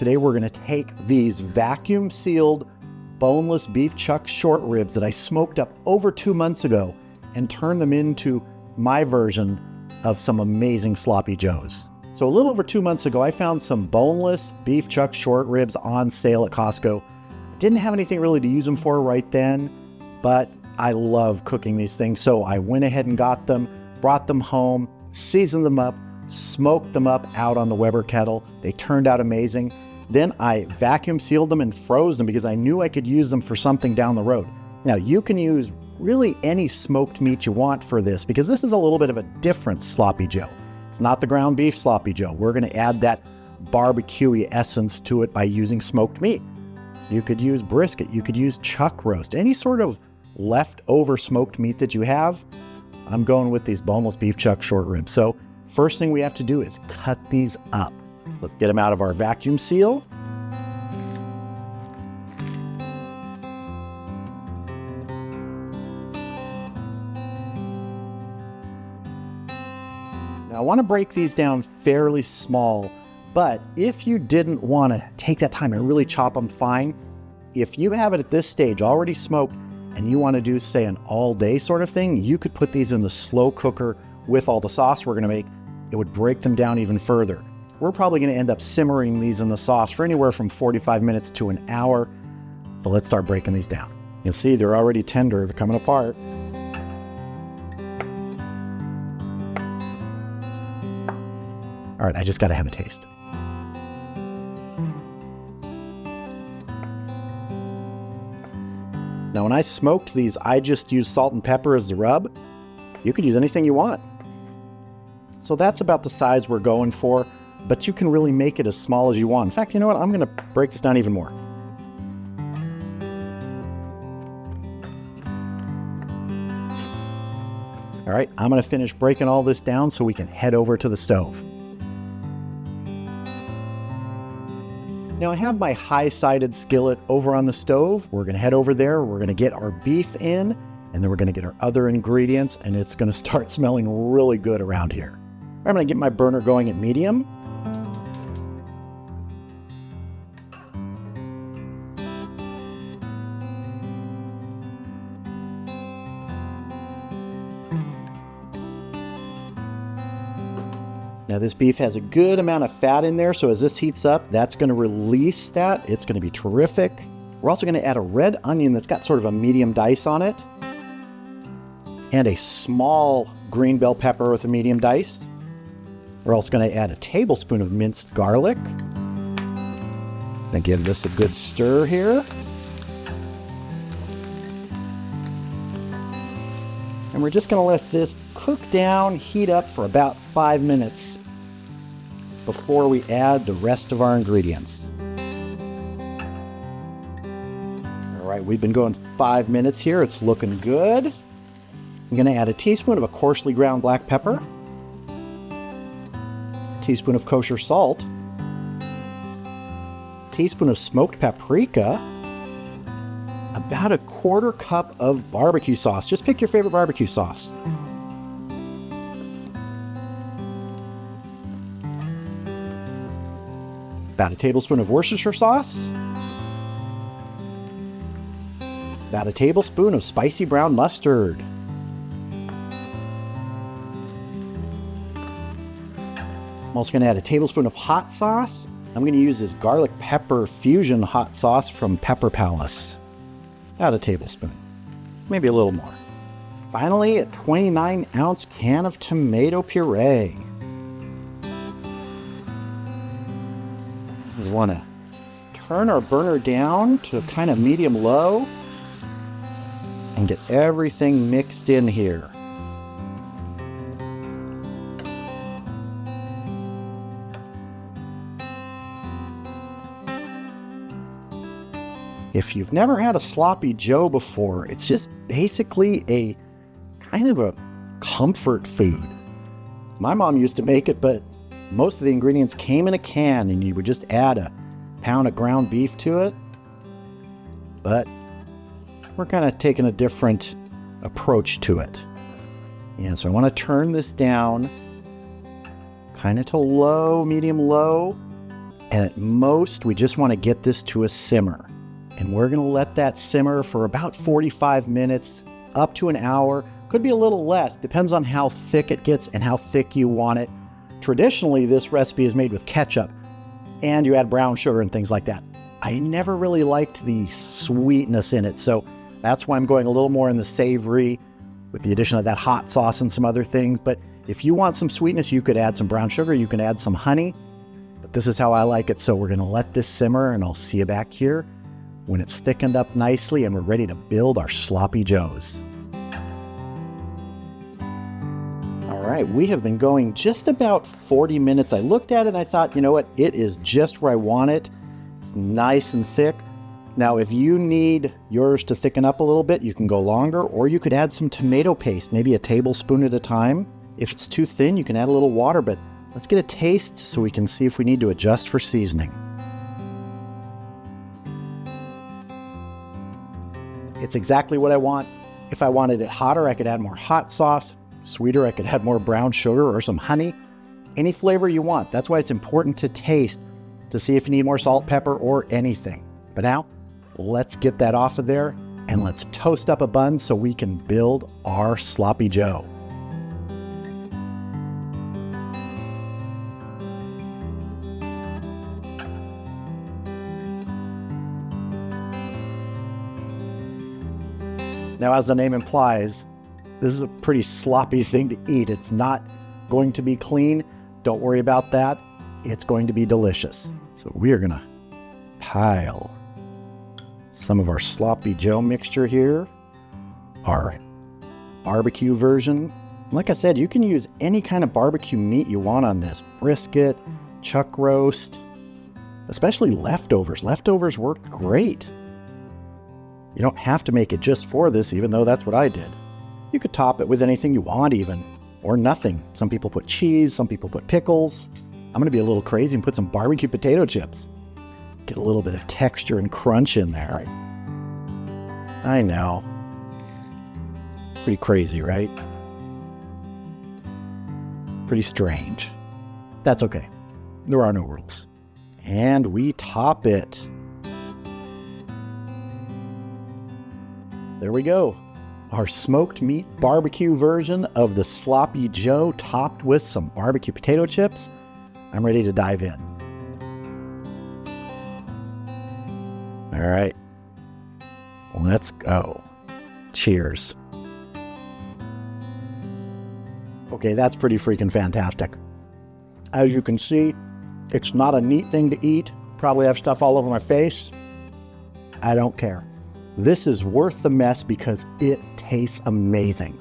today we're gonna take these vacuum sealed boneless beef chuck short ribs that I smoked up over 2 months ago and turn them into my version of some amazing sloppy joes. So a little over 2 months ago, I found some boneless beef chuck short ribs on sale at Costco. Didn't have anything really to use them for right then, but I love cooking these things. So I went ahead and got them, brought them home, seasoned them up, smoked them up out on the Weber kettle. They turned out amazing. Then I vacuum sealed them and froze them because I knew I could use them for something down the road. Now you can use really any smoked meat you want for this because this is a little bit of a different sloppy joe. It's not the ground beef sloppy joe. We're gonna add that barbecue-y essence to it by using smoked meat. You could use brisket, you could use chuck roast, any sort of leftover smoked meat that you have. I'm going with these boneless beef chuck short ribs. So first thing we have to do is cut these up. Let's get them out of our vacuum seal. Now I want to break these down fairly small, but if you didn't want to take that time and really chop them fine, if you have it at this stage already smoked and you want to do, say, an all-day sort of thing, you could put these in the slow cooker with all the sauce we're going to make. It would break them down even further. We're probably going to end up simmering these in the sauce for anywhere from 45 minutes to an hour. So let's start breaking these down. You'll see they're already tender, they're coming apart. All right, I just got to have a taste. Now, when I smoked these, I just used salt and pepper as the rub. You could use anything you want. So that's about the size we're going for, but you can really make it as small as you want. In fact, you know what? I'm gonna break this down even more. All right, I'm gonna finish breaking all this down so we can head over to the stove. Now I have my high-sided skillet over on the stove. We're gonna head over there, we're gonna get our beef in, and then we're gonna get our other ingredients, and it's gonna start smelling really good around here. I'm gonna get my burner going at medium. Now this beef has a good amount of fat in there, so as this heats up, that's gonna release that. It's gonna be terrific. We're also gonna add a red onion that's got sort of a medium dice on it, and a small green bell pepper with a medium dice. We're also gonna add a tablespoon of minced garlic. Gonna give this a good stir here. And we're just gonna let this cook down, heat up for about 5 minutes before we add the rest of our ingredients. All right, we've been going 5 minutes here. It's looking good. I'm gonna add a teaspoon of a coarsely ground black pepper, a teaspoon of kosher salt, a teaspoon of smoked paprika, about a 1/4 cup of barbecue sauce. Just pick your favorite barbecue sauce. About a tablespoon of Worcestershire sauce. About a tablespoon of spicy brown mustard. I'm also going to add a tablespoon of hot sauce. I'm going to use this garlic pepper fusion hot sauce from Pepper Palace. About a tablespoon, maybe a little more. Finally, a 29-ounce can of tomato puree. We want to turn our burner down to kind of medium-low and get everything mixed in here. If you've never had a sloppy joe before, it's just basically a kind of a comfort food. My mom used to make it, but most of the ingredients came in a can and you would just add a pound of ground beef to it. But we're kind of taking a different approach to it. Yeah, so I want to turn this down kind of to low, medium low. And at most, we just want to get this to a simmer. And we're going to let that simmer for about 45 minutes, up to an hour. Could be a little less, depends on how thick it gets and how thick you want it. Traditionally, this recipe is made with ketchup, and you add brown sugar and things like that. I never really liked the sweetness in it, so that's why I'm going a little more in the savory with the addition of that hot sauce and some other things. But if you want some sweetness, you could add some brown sugar, you can add some honey, but this is how I like it. So we're going to let this simmer, and I'll see you back here when it's thickened up nicely and we're ready to build our sloppy joes. All right, we have been going just about 40 minutes. I looked at it and I thought, you know what, it is just where I want it. It's nice and thick. Now, if you need yours to thicken up a little bit, you can go longer, or you could add some tomato paste, maybe a tablespoon at a time. If it's too thin, you can add a little water, but let's get a taste so we can see if we need to adjust for seasoning. It's exactly what I want. If I wanted it hotter, I could add more hot sauce. Sweeter, I could add more brown sugar or some honey. Any flavor you want. That's why it's important to taste to see if you need more salt, pepper, or anything. But now, let's get that off of there and let's toast up a bun so we can build our sloppy joe. Now, as the name implies, this is a pretty sloppy thing to eat. It's not going to be clean. Don't worry about that. It's going to be delicious. So we are going to pile some of our sloppy joe mixture here, our barbecue version. Like I said, you can use any kind of barbecue meat you want on this. Brisket, chuck roast, especially leftovers. Leftovers work great. You don't have to make it just for this, even though that's what I did. You could top it with anything you want even, or nothing. Some people put cheese, some people put pickles. I'm going to be a little crazy and put some barbecue potato chips. Get a little bit of texture and crunch in there. I know. Pretty crazy, right? Pretty strange. That's okay. There are no rules. And we top it. There we go. Our smoked meat barbecue version of the sloppy joe topped with some barbecue potato chips. I'm ready to dive in. All right, let's go. Cheers. Okay, that's pretty freaking fantastic. As you can see, it's not a neat thing to eat. Probably have stuff all over my face. I don't care. This is worth the mess because it tastes amazing.